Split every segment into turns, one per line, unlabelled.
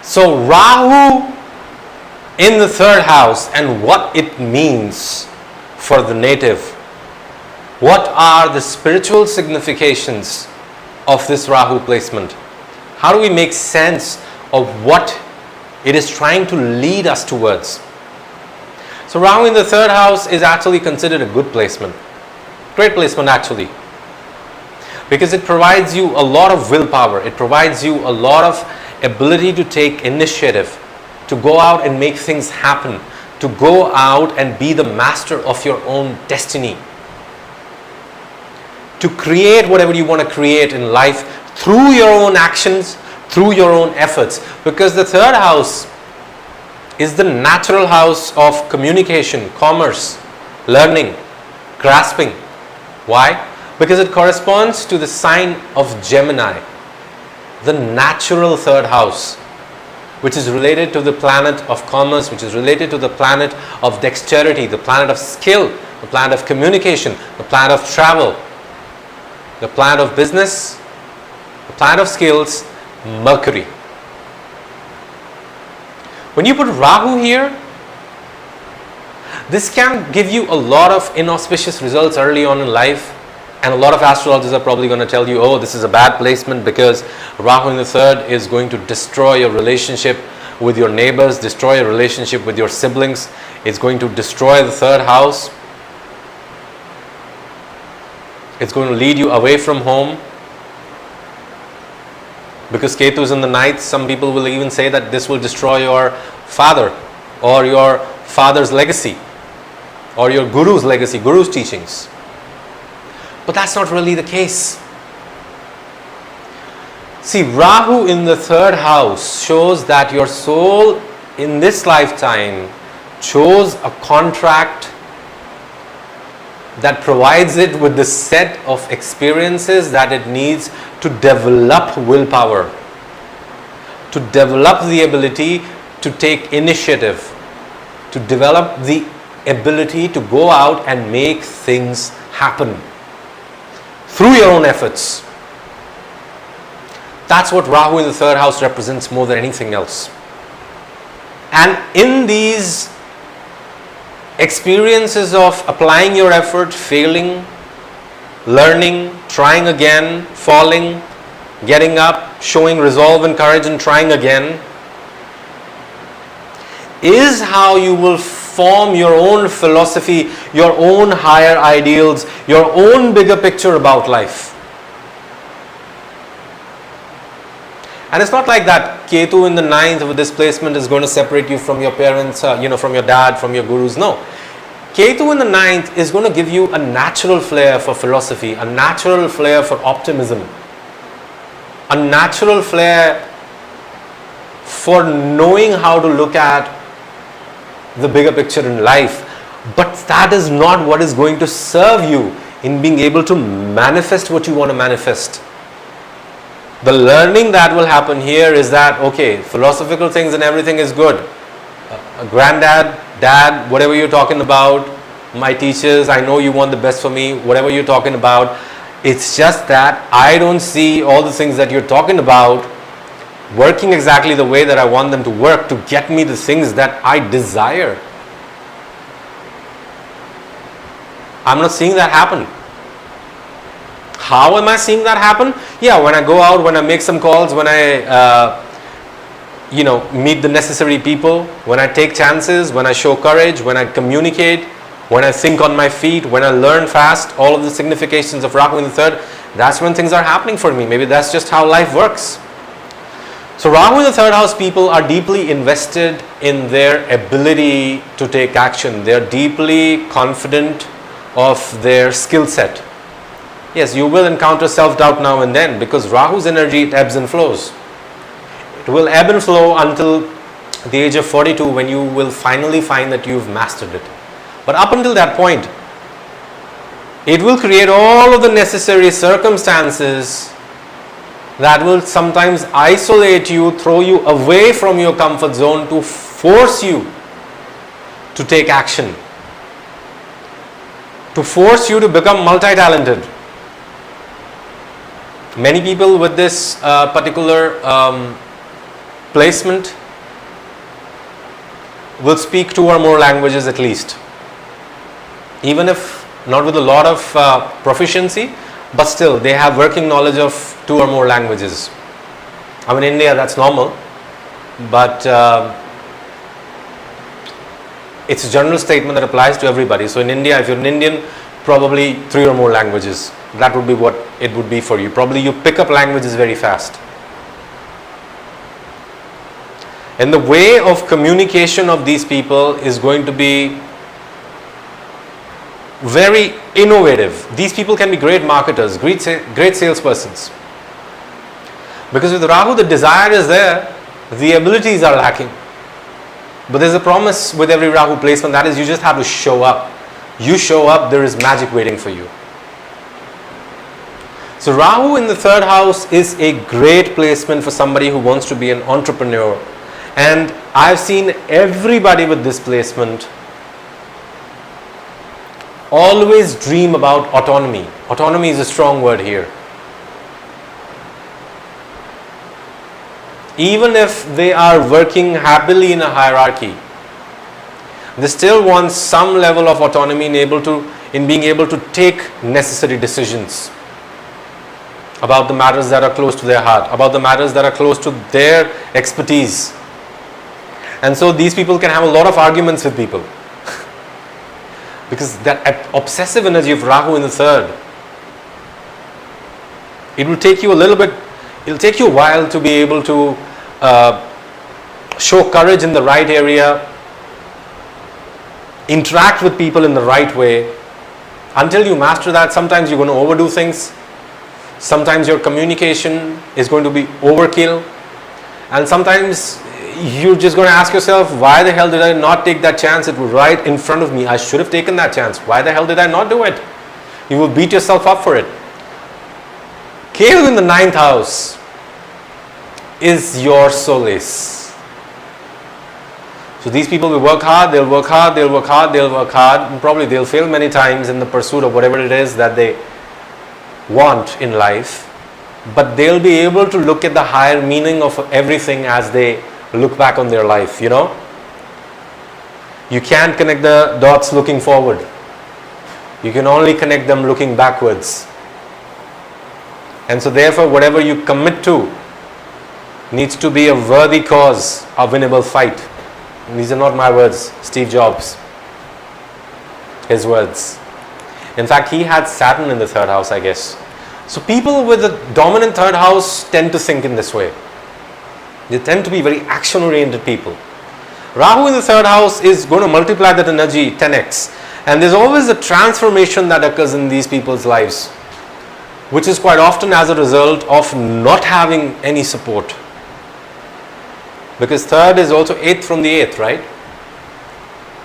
So Rahu in the third house and what it means for the native. What are the spiritual significations of this Rahu placement? How do we make sense of what it is trying to lead us towards? So Rahu in the third house is actually considered a good placement. Great placement actually. Because it provides you a lot of willpower. It provides you a lot of ability to take initiative, to go out and make things happen, to go out and be the master of your own destiny, to create whatever you want to create in life through your own actions, through your own efforts. Because the third house is the natural house of communication, commerce, learning, grasping. Why? Because it corresponds to the sign of Gemini, the natural third house, which is related to the planet of commerce, which is related to the planet of dexterity, the planet of skill, the planet of communication, the planet of travel, the planet of business, the planet of skills, Mercury. When you put Rahu here, this can give you a lot of inauspicious results early on in life. And a lot of astrologers are probably going to tell you, oh, this is a bad placement because Rahu in the third is going to destroy your relationship with your neighbors, destroy your relationship with your siblings. It's going to destroy the third house. It's going to lead you away from home. Because Ketu is in the ninth, some people will even say that this will destroy your father or your father's legacy or your guru's legacy, guru's teachings. But that's not really the case. See, Rahu in the third house shows that your soul in this lifetime chose a contract that provides it with the set of experiences that it needs to develop willpower, to develop the ability to take initiative, to develop the ability to go out and make things happen through your own efforts. That's what Rahu in the third house represents more than anything else. And in these experiences of applying your effort, failing, learning, trying again, falling, getting up, showing resolve and courage and trying again, is how you will form your own philosophy, your own higher ideals, your own bigger picture about life. And it's not like that Ketu in the ninth with this placement is going to separate you from your parents, from your dad, from your gurus. No. Ketu in the ninth is going to give you a natural flair for philosophy, a natural flair for optimism, a natural flair for knowing how to look at the bigger picture in life. But that is not what is going to serve you in being able to manifest what you want to manifest. The learning that will happen here is that, okay, philosophical things and everything is good. Granddad, dad, whatever you're talking about, my teachers, I know you want the best for me, whatever you're talking about. It's just that I don't see all the things that you're talking about working exactly the way that I want them to work to get me the things that I desire. I'm not seeing that happen. How am I seeing that happen? Yeah, when I go out, when I make some calls, when I meet the necessary people, when I take chances, when I show courage, when I communicate, when I think on my feet, when I learn fast, all of the significations of Rahu in the third, that's when things are happening for me. Maybe that's just how life works. So Rahu in the third house people are deeply invested in their ability to take action. They are deeply confident of their skill set. Yes, you will encounter self-doubt now and then because Rahu's energy, it ebbs and flows. It will ebb and flow until the age of 42 when you will finally find that you've mastered it. But up until that point, it will create all of the necessary circumstances that will sometimes isolate you, throw you away from your comfort zone to force you to take action, to force you to become multi-talented. Many people with this particular placement will speak 2 or more languages at least. Even if not with a lot of proficiency, but still they have working knowledge of 2 or more languages. I mean, in India that's normal, but it's a general statement that applies to everybody. So in India, if you're an Indian, probably 3 or more languages. That would be what it would be for you. Probably you pick up languages very fast. And the way of communication of these people is going to be very innovative. These people can be great marketers, great salespersons. Because with Rahu, the desire is there, the abilities are lacking. But there's a promise with every Rahu placement, that is, you just have to show up. You show up, there is magic waiting for you. So Rahu in the 3rd house is a great placement for somebody who wants to be an entrepreneur. And I've seen everybody with this placement always dream about autonomy. Autonomy is a strong word here. Even if they are working happily in a hierarchy, they still want some level of autonomy in being able to take necessary decisions about the matters that are close to their heart, about the matters that are close to their expertise. And so these people can have a lot of arguments with people. Because that obsessive energy of Rahu in the 3rd, it will take you it'll take you a while to be able to show courage in the right area, interact with people in the right way. Until you master that, sometimes you're going to overdo things. Sometimes your communication is going to be overkill. And sometimes you're just going to ask yourself, why the hell did I not take that chance? It was right in front of me. I should have taken that chance. Why the hell did I not do it? You will beat yourself up for it. Ketu in the 9th house is your solace. So these people will work hard, they'll work hard, they'll work hard, they'll work hard, and probably they'll fail many times in the pursuit of whatever it is that they want in life. But they'll be able to look at the higher meaning of everything as they look back on their life, you know. You can't connect the dots looking forward. You can only connect them looking backwards. And so therefore, whatever you commit to needs to be a worthy cause, a winnable fight. And these are not my words, Steve Jobs, his words. In fact, he had Saturn in the 3rd house, I guess. So people with a dominant 3rd house tend to think in this way. They tend to be very action-oriented people. Rahu in the 3rd house is going to multiply that energy 10x. And there's always a transformation that occurs in these people's lives, which is quite often as a result of not having any support. Because 3rd is also 8th from the 8th, right?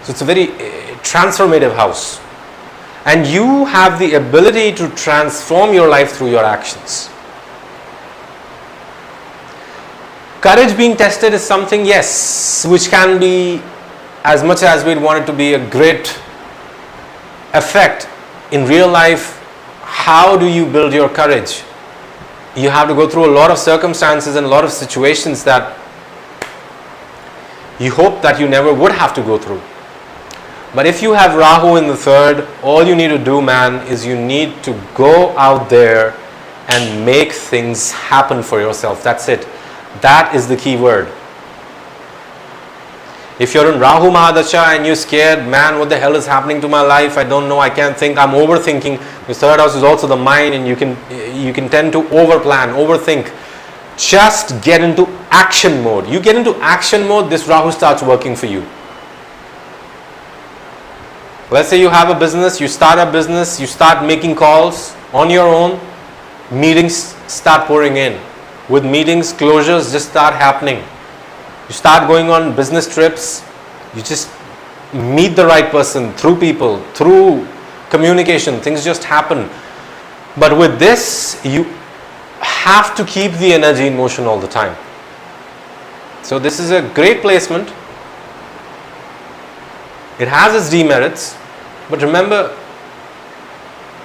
So it's a very transformative house. And you have the ability to transform your life through your actions. Courage being tested is something, yes, which can be, as much as we'd want it to be, a great effect in real life. How do you build your courage? You have to go through a lot of circumstances and a lot of situations that you hope that you never would have to go through. But if you have Rahu in the 3rd, all you need to do, man, is you need to go out there and make things happen for yourself. That's it. That is the key word. If you're in Rahu mahadasha and you're scared, man, what the hell is happening to my life? I don't know, I can't think, I'm overthinking. The 3rd house is also the mind, and you can tend to overplan, overthink. Just get into action mode. You get into action mode, this Rahu starts working for you. Let's say you have a business, you start a business, you start making calls on your own, meetings start pouring in. With meetings, closures just start happening. You start going on business trips, you just meet the right person through people, through communication, things just happen. But with this, you have to keep the energy in motion all the time. So this is a great placement. It has its demerits, but remember,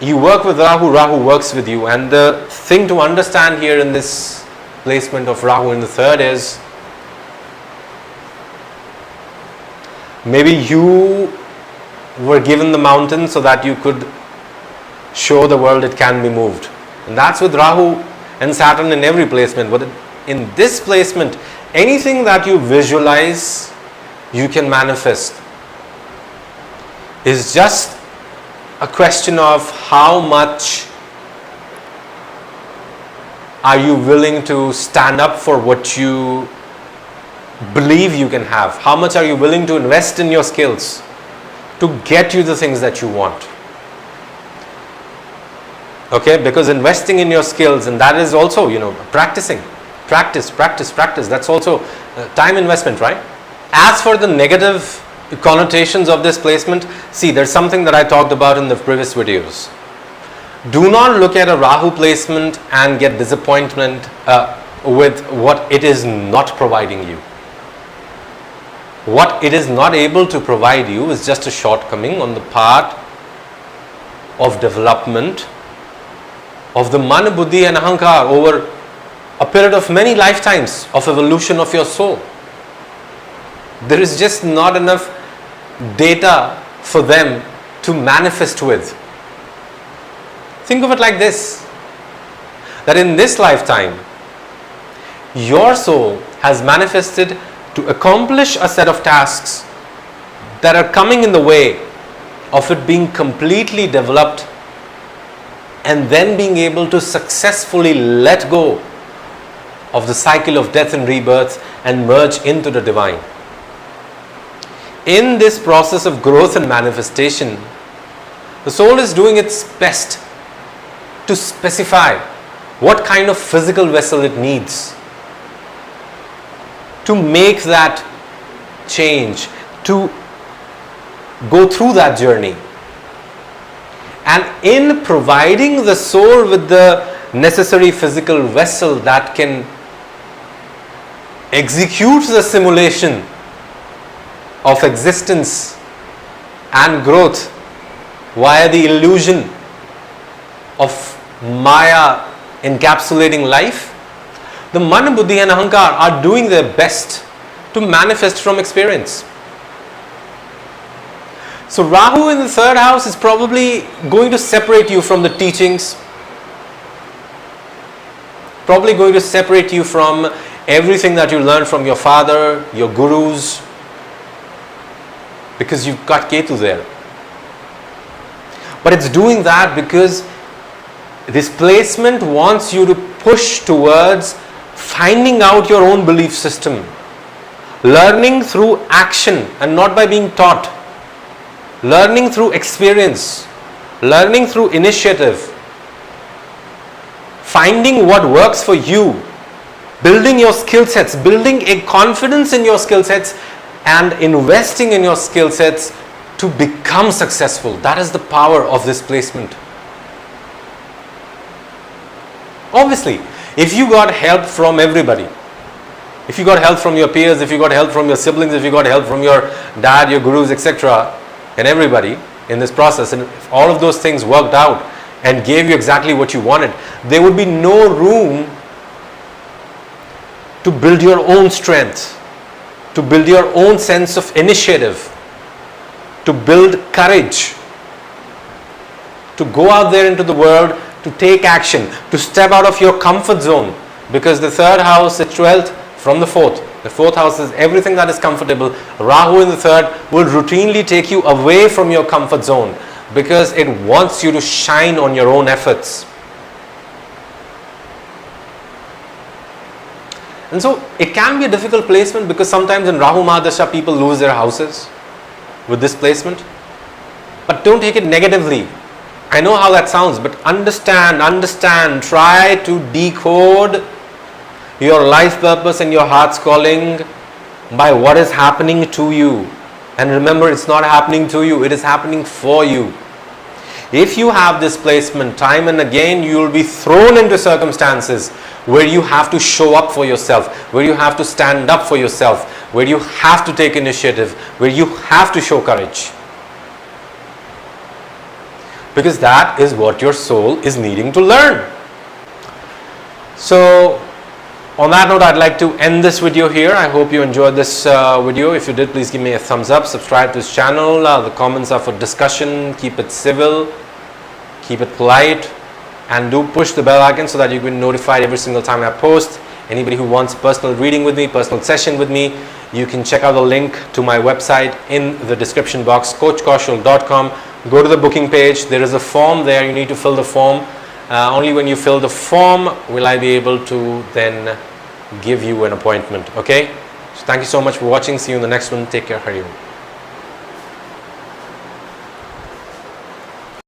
you work with Rahu, Rahu works with you. And the thing to understand here in this placement of Rahu in the 3rd is, Maybe you were given the mountain so that you could show the world it can be moved. And that's with Rahu and Saturn in every placement. But in this placement, anything that you visualize, you can manifest. It's just a question of how much are you willing to stand up for what you believe you can have. How much are you willing to invest in your skills to get you the things that you want. Okay, because investing in your skills, and that is also, practicing. Practice. That's also time investment, right? As for the negative connotations of this placement, see, there's something that I talked about in the previous videos. Do not look at a Rahu placement and get disappointment with what it is not providing you. What it is not able to provide you is just a shortcoming on the part of development of the mana, buddhi and ahankar over a period of many lifetimes of evolution of your soul. There is just not enough data for them to manifest with. Think of it like this, that in this lifetime, your soul has manifested to accomplish a set of tasks that are coming in the way of it being completely developed and then being able to successfully let go of the cycle of death and rebirth and merge into the divine. In this process of growth and manifestation, the soul is doing its best to specify what kind of physical vessel it needs to make that change, to go through that journey. And in providing the soul with the necessary physical vessel that can execute the simulation of existence and growth via the illusion of Maya encapsulating life, the mana, buddhi and ahankar are doing their best to manifest from experience. So Rahu in the third house is probably going to separate you from the teachings, probably going to separate you from everything that you learned from your father, your gurus, because you've got Ketu there. But it's doing that because this placement wants you to push towards finding out your own belief system, learning through action and not by being taught, learning through experience, learning through initiative, finding what works for you, building your skill sets, building a confidence in your skill sets and investing in your skill sets to become successful. That is the power of this placement. Obviously, if you got help from everybody, if you got help from your peers, if you got help from your siblings, if you got help from your dad, your gurus, etc., and everybody in this process, and if all of those things worked out and gave you exactly what you wanted, there would be no room to build your own strength, to build your own sense of initiative, to build courage, to go out there into the world, to take action, to step out of your comfort zone, because the third house is 12th from the fourth. The fourth house is everything that is comfortable. Rahu in the third will routinely take you away from your comfort zone because it wants you to shine on your own efforts. And so it can be a difficult placement because sometimes in Rahu mahadasha people lose their houses with this placement. But don't take it negatively. I know how that sounds, but understand, try to decode your life purpose and your heart's calling by what is happening to you. And remember, it's not happening to you, it is happening for you. If you have this placement, time and again you will be thrown into circumstances where you have to show up for yourself, where you have to stand up for yourself, where you have to take initiative, where you have to show courage. Because that is what your soul is needing to learn. So On that note, I'd like to end this video here. I hope you enjoyed this video. If you did, please give me a thumbs up, subscribe to this channel. The comments are for discussion. Keep it civil, keep it polite, and do push the bell icon so that you can be notified every single time I post. Anybody who wants personal reading with me, personal session with me, you can check out the link to my website in the description box, coachkaushal.com. Go to the booking page. There is a form there. You need to fill the form. Only when you fill the form will I be able to then give you an appointment. Okay? So thank you so much for watching. See you in the next one. Take care. Hari Om.